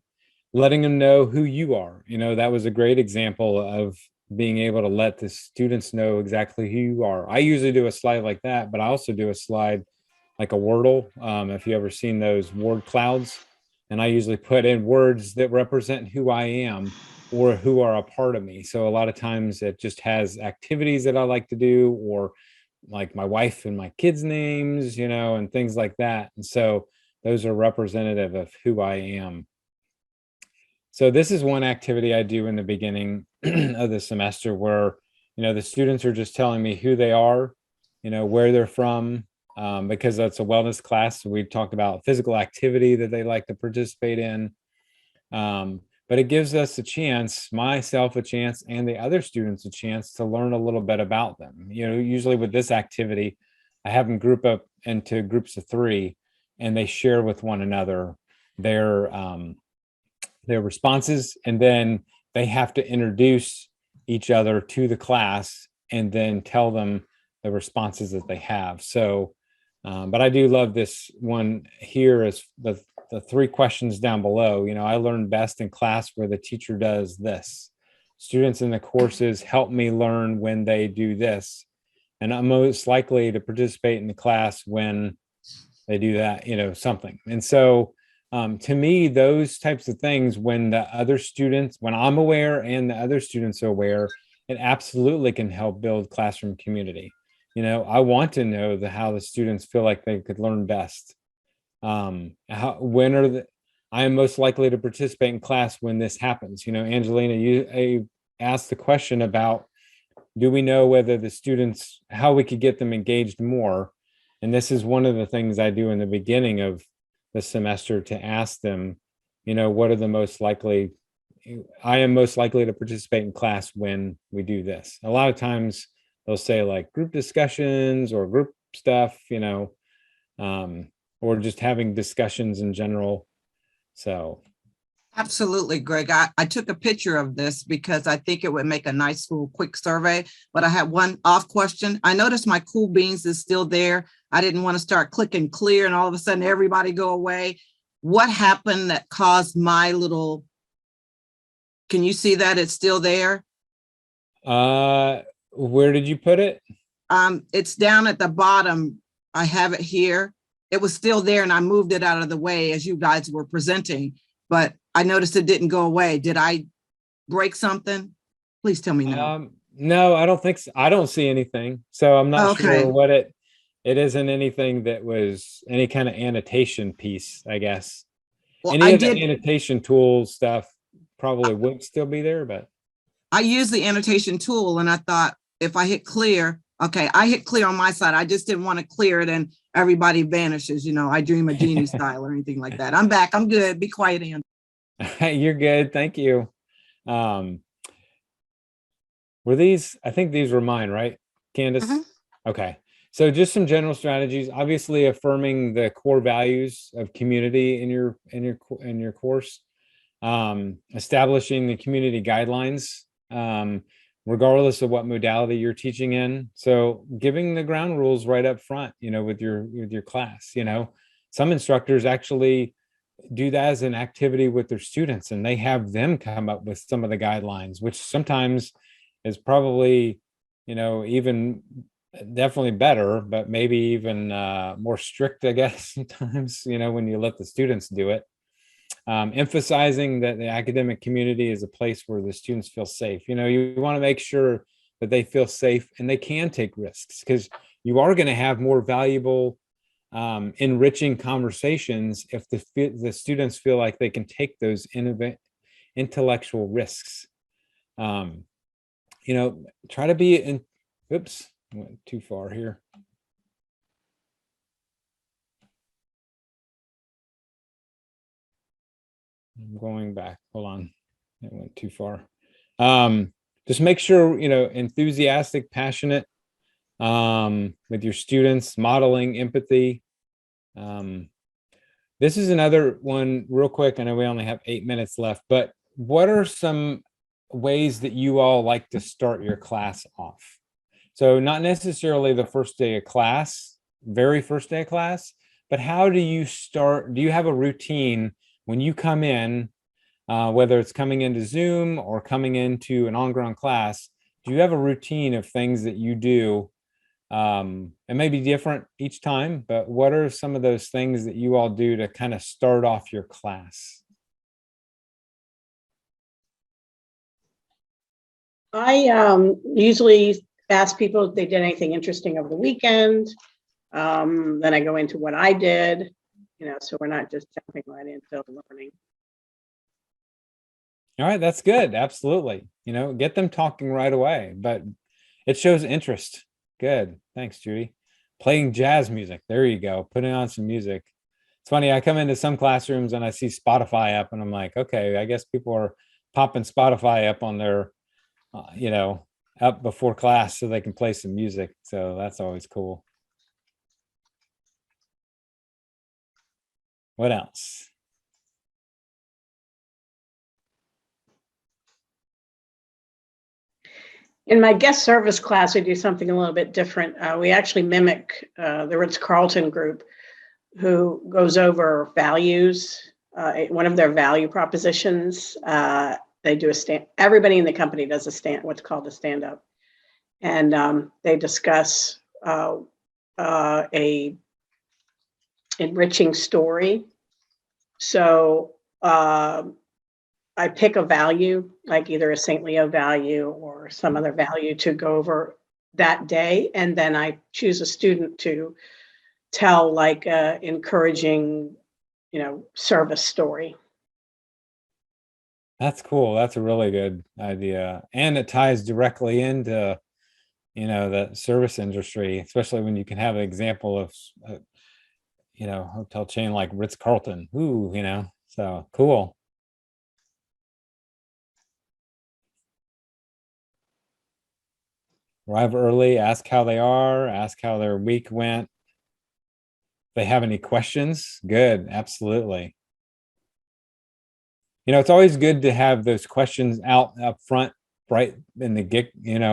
them know who you are. That was a great example of being able to let the students know exactly who you are. I usually do a slide like that, but I also do a slide like a Wordle. If you ever seen those word clouds, and I usually put in words that represent who I am or who are a part of me. So a lot of times it just has activities that I like to do or like my wife and my kids' names, you know, and things like that. And so those are representative of who I am. So this is one activity I do in the beginning of the semester where, you know, the students are just telling me who they are, you know, where they're from, because that's a wellness class. So we talked about physical activity that they like to participate in. But it gives us a chance, myself a chance, and the other students a chance to learn a little bit about them. You know, usually with this activity, I have them group up into groups of 3, and they share with one another their responses, and then they have to introduce each other to the class and then tell them the responses that they have. So, but I do love this one here is the 3 questions down below. You know, I learn best in class where the teacher does this. Students in the courses help me learn when they do this. And I'm most likely to participate in the class when they do that, you know, something. And so to me, those types of things, when the other students, when I'm aware and the other students are aware, it absolutely can help build classroom community. You know, I want to know how the students feel like they could learn best. When are I am most likely to participate in class when this happens. You know, Angelina, you asked the question about, do we know whether the students, how we could get them engaged more? And this is one of the things I do in the beginning of the semester to ask them, you know, what are the most likely, I am most likely to participate in class when we do this. A lot of times they'll say like group discussions or group stuff, you know, or just having discussions in general. So. Absolutely, Greg. I took a picture of this because I think it would make a nice little quick survey, but I had one off question. I noticed my Cool Beans is still there. I didn't want to start clicking clear and all of a sudden everybody go away. What happened that caused my little, can you see that it's still there? Where did you put it? It's down at the bottom. I have it here. It was still there and I moved it out of the way as you guys were presenting, but I noticed it didn't go away. Did I break something? Please tell me no. No, I don't think so. I don't see anything. So I'm not Okay. sure what it isn't anything that was any kind of annotation piece, I guess. Well, Any I of the did. annotation tool stuff probably would still be there, but. I used the annotation tool and I thought if I hit clear, okay, I hit clear on my side. I just didn't want to clear it and everybody vanishes. You know, I dream a genie style or anything like that. I'm back. I'm good. Be quiet, Ann. You're good. Thank you. Were these, I think these were mine, right, Candace? Mhm. Okay. So just some general strategies, obviously affirming the core values of community in your course, establishing the community guidelines, regardless of what modality you're teaching in. So giving the ground rules right up front, you know, with your class. You know, some instructors actually do that as an activity with their students and they have them come up with some of the guidelines, which sometimes is probably, you know, even definitely better, but maybe even more strict, I guess, sometimes, you know, when you let the students do it. Emphasizing that the academic community is a place where the students feel safe. You know, you want to make sure that they feel safe and they can take risks, because you are going to have more valuable, enriching conversations if the students feel like they can take those intellectual risks. You know, try to be in, oops, I went too far here. I'm going back. Hold on. It went too far. Just make sure, you know, enthusiastic, passionate, with your students, modeling empathy. This is another one real quick. I know we only have 8 minutes left, but what are some ways that you all like to start your class off? So not necessarily the first day of class, very first day of class, but how do you start? Do you have a routine when you come in, whether it's coming into Zoom or coming into an on-ground class? Do you have a routine of things that you do? It may be different each time, but what are some of those things that you all do to kind of start off your class? I usually ask people if they did anything interesting over the weekend. Then I go into what I did, so we're not just jumping right into learning. All right, that's good. Absolutely. Get them talking right away, but it shows interest. Good. Thanks, Judy. Playing jazz music. There you go. Putting on some music. It's funny. I come into some classrooms and I see Spotify up and I'm like, okay, I guess people are popping Spotify up on their, up before class so they can play some music. So that's always cool. What else? In my guest service class, we do something a little bit different. We actually mimic the Ritz-Carlton group, who goes over values, one of their value propositions. They do everybody in the company does what's called a stand-up. And they discuss a enriching story. So I pick a value, like either a St. Leo value or some other value to go over that day. And then I choose a student to tell like a encouraging, service story. That's cool. That's a really good idea. And it ties directly into, the service industry, especially when you can have an example of, hotel chain like Ritz-Carlton. Ooh, so cool. Arrive early, ask how they are, ask how their week went. If they have any questions, good, absolutely. It's always good to have those questions out up front, right in the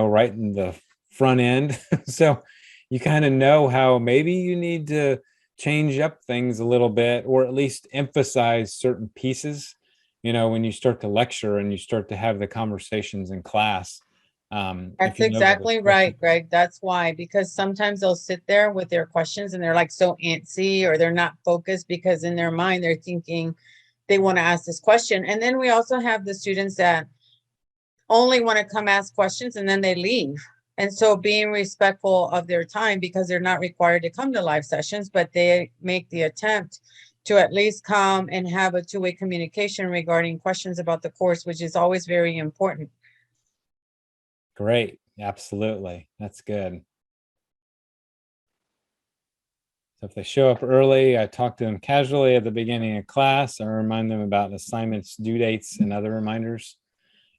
right in the front end. So you kind of know how maybe you need to change up things a little bit, or at least emphasize certain pieces, when you start to lecture and you start to have the conversations in class. That's exactly right, Greg. That's why, because sometimes they'll sit there with their questions and they're like so antsy, or they're not focused because in their mind they're thinking they want to ask this question. And then we also have the students that only want to come ask questions and then they leave. And so being respectful of their time, because they're not required to come to live sessions, but they make the attempt to at least come and have a two-way communication regarding questions about the course, which is always very important. Great. Absolutely. That's good. So if they show up early, I talk to them casually at the beginning of class. I remind them about assignments, due dates, and other reminders.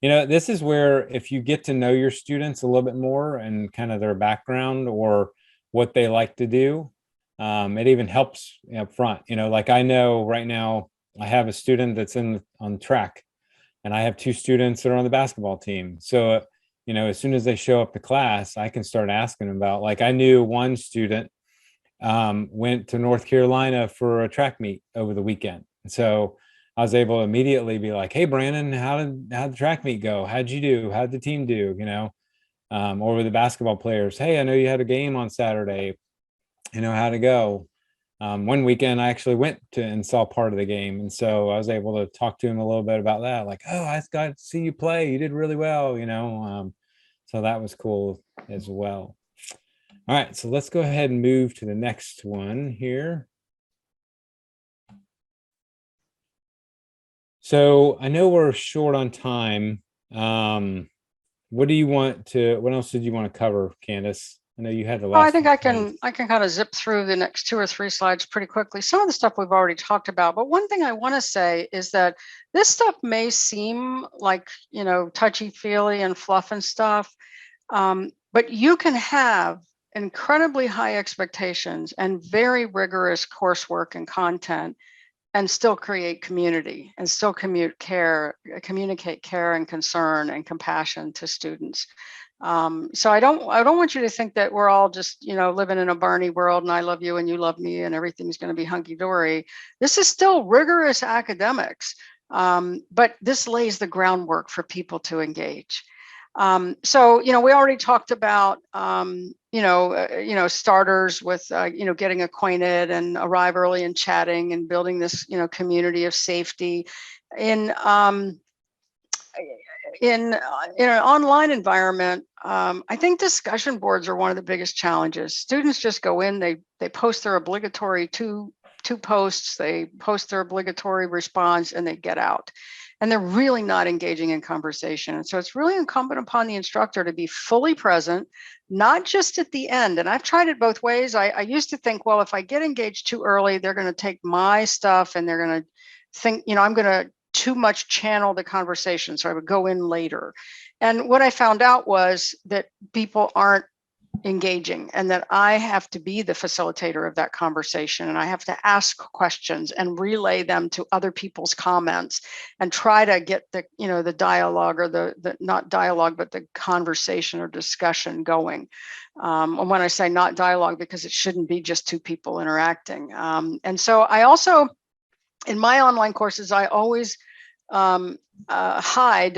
This is where if you get to know your students a little bit more and kind of their background or what they like to do, it even helps up front. Like I know right now I have a student that's on track, and I have two students that are on the basketball team. So as soon as they show up to class, I can start asking them about, like, I knew one student went to North Carolina for a track meet over the weekend. And so I was able to immediately be like, hey, Brandon, how'd the track meet go? How'd you do? How'd the team do? Or with the basketball players, hey, I know you had a game on Saturday, how'd it go? One weekend I actually went to and saw part of the game. And so I was able to talk to him a little bit about that. Like, oh, I got to see you play. You did really well, so that was cool as well. All right, so let's go ahead and move to the next one here. So I know we're short on time. What else did you want to cover, Candace? I know you had the last. I think I can kind of zip through the next 2 or 3 slides pretty quickly. Some of the stuff we've already talked about, but one thing I want to say is that this stuff may seem like, touchy-feely and fluff and stuff, but you can have incredibly high expectations and very rigorous coursework and content and still create community and still communicate care and concern and compassion to students. So I don't want you to think that we're all just, living in a Barney world and I love you and you love me and everything's going to be hunky-dory. This is still rigorous academics, but this lays the groundwork for people to engage. So, we already talked about, starters with, getting acquainted and arrive early and chatting and building this, community of safety. In an online environment, I think discussion boards are one of the biggest challenges. Students just go in, they post their obligatory two posts, they post their obligatory response, and they get out. And they're really not engaging in conversation. And so it's really incumbent upon the instructor to be fully present, not just at the end. And I've tried it both ways. I used to think, well, if I get engaged too early, they're going to take my stuff and they're going to think, I'm going to too much channel the conversation. So I would go in later. And what I found out was that people aren't engaging and that I have to be the facilitator of that conversation, and I have to ask questions and relay them to other people's comments and try to get the dialogue, or the not dialogue, but the conversation or discussion going. And when I say not dialogue, because it shouldn't be just two people interacting. And so I also, in my online courses, I always hide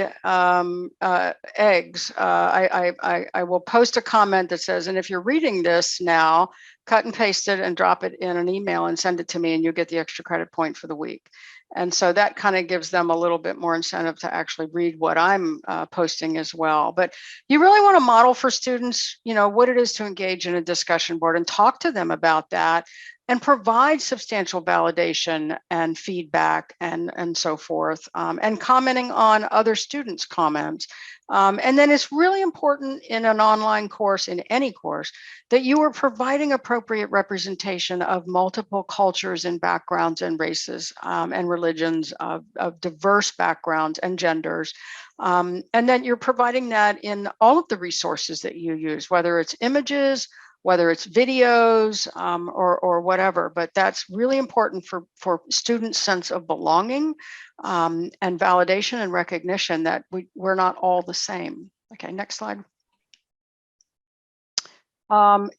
eggs. I will post a comment that says, and if you're reading this now, cut and paste it and drop it in an email and send it to me, and you'll get the extra credit point for the week. And so that kind of gives them a little bit more incentive to actually read what I'm posting as well. But you really want to model for students, what it is to engage in a discussion board, and talk to them about that, and provide substantial validation and feedback and so forth, and commenting on other students' comments. And then it's really important in an online course, in any course, that you are providing appropriate representation of multiple cultures and backgrounds and races, and religions, of diverse backgrounds and genders. And then you're providing that in all of the resources that you use, whether it's images, whether it's videos, or whatever. But that's really important for students' sense of belonging, and validation and recognition that we're not all the same. Okay, next slide.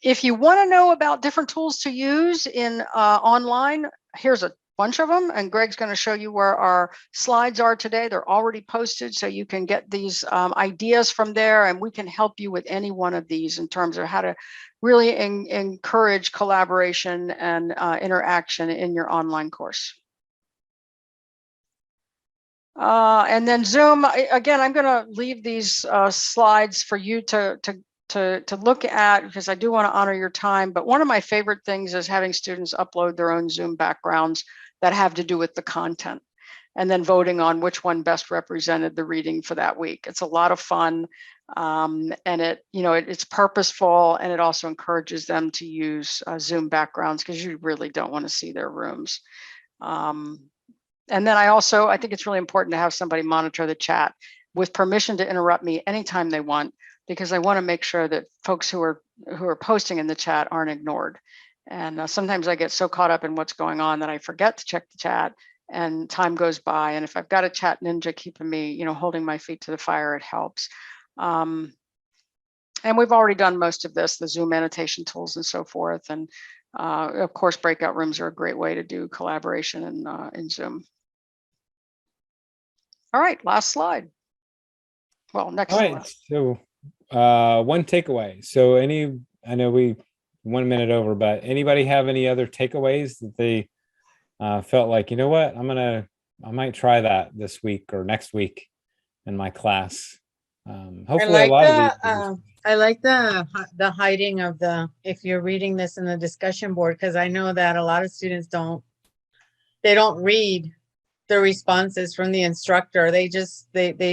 If you want to know about different tools to use in online, here's a bunch of them, and Greg's going to show you where our slides are today. They're already posted, so you can get these ideas from there, and we can help you with any one of these in terms of how to really encourage collaboration and interaction in your online course. And then Zoom, again, I'm going to leave these slides for you to look at, because I do want to honor your time. But one of my favorite things is having students upload their own Zoom backgrounds that have to do with the content, and then voting on which one best represented the reading for that week. It's a lot of fun, and it's purposeful, and it also encourages them to use Zoom backgrounds, because you really don't want to see their rooms. And then I think it's really important to have somebody monitor the chat with permission to interrupt me anytime they want, because I want to make sure that folks who are posting in the chat aren't ignored. And sometimes I get so caught up in what's going on that I forget to check the chat, and time goes by. And if I've got a chat ninja keeping me, holding my feet to the fire, it helps. And we've already done most of this, the Zoom annotation tools and so forth. And of course, breakout rooms are a great way to do collaboration in Zoom. All right, last slide. Well, next All slide. right, so one takeaway. So I know we 1 minute over, but anybody have any other takeaways that they felt like, you know what, I might try that this week or next week in my class. Hopefully a lot of these. I like the hiding of if you're reading this in the discussion board, because I know that a lot of students don't read the responses from the instructor. They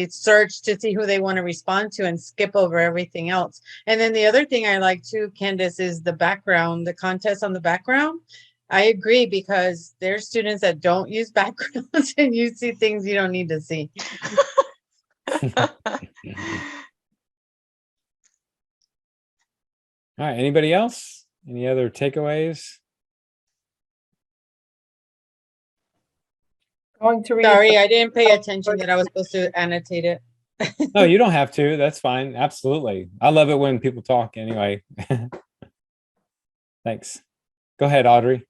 search to see who they want to respond to and skip over everything else. And then the other thing I like too, Candace, is the background, the contest on the background. I agree, because there's students that don't use backgrounds and you see things you don't need to see. All right, anybody else? Any other takeaways? Going to read. Sorry, I didn't pay attention that I was supposed to annotate it. No, you don't have to. That's fine. Absolutely. I love it when people talk anyway. Thanks. Go ahead, Audrey.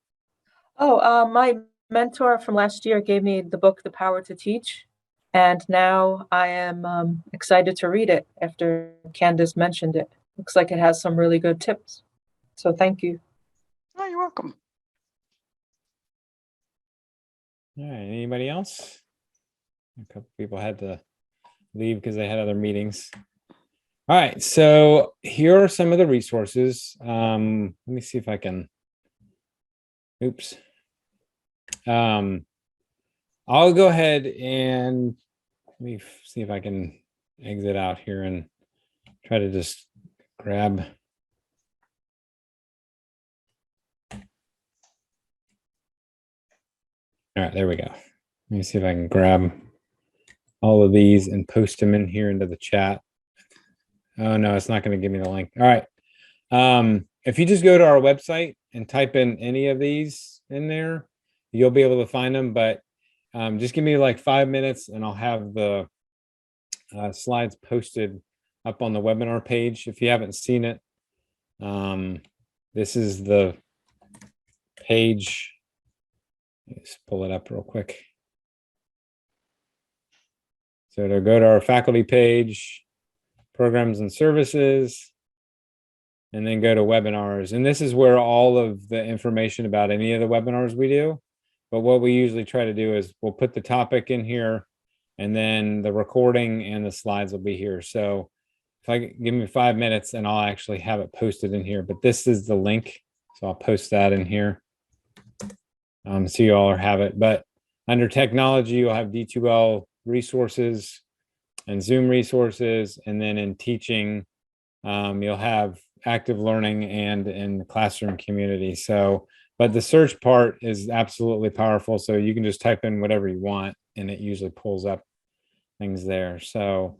Oh, my mentor from last year gave me the book, The Power to Teach. And now I am excited to read it after Candace mentioned it. Looks like it has some really good tips. So thank you. Oh, you're welcome. All right, anybody else? A couple people had to leave because they had other meetings. All right, so here are some of the resources. Let me see if I can, oops. I'll go ahead and let me see if I can exit out here and try to just grab. All right, there we go. Let me see if I can grab all of these and post them in here into the chat. Oh no, it's not going to give me the link. All right. If you just go to our website and type in any of these in there, you'll be able to find them. But just give me like 5 minutes and I'll have the slides posted up on the webinar page. If you haven't seen it, this is the page. Let's pull it up real quick. So to go to our faculty page, programs and services, and then go to webinars. And this is where all of the information about any of the webinars we do. But what we usually try to do is we'll put the topic in here and then the recording and the slides will be here. So if I give me 5 minutes and I'll actually have it posted in here, but this is the link. So I'll post that in here. So you all have it, but under technology, you'll have D2L resources and Zoom resources. And then in teaching, you'll have active learning and in the classroom community. So, but the search part is absolutely powerful. So you can just type in whatever you want and it usually pulls up things there. So,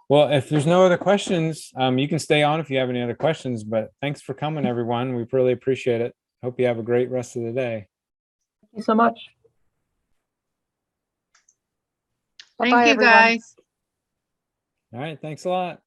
well, if there's no other questions, you can stay on if you have any other questions, but thanks for coming, everyone. We really appreciate it. Hope you have a great rest of the day. Thank you so much. Bye-bye, Thank you, everyone. guys. All right. Thanks a lot.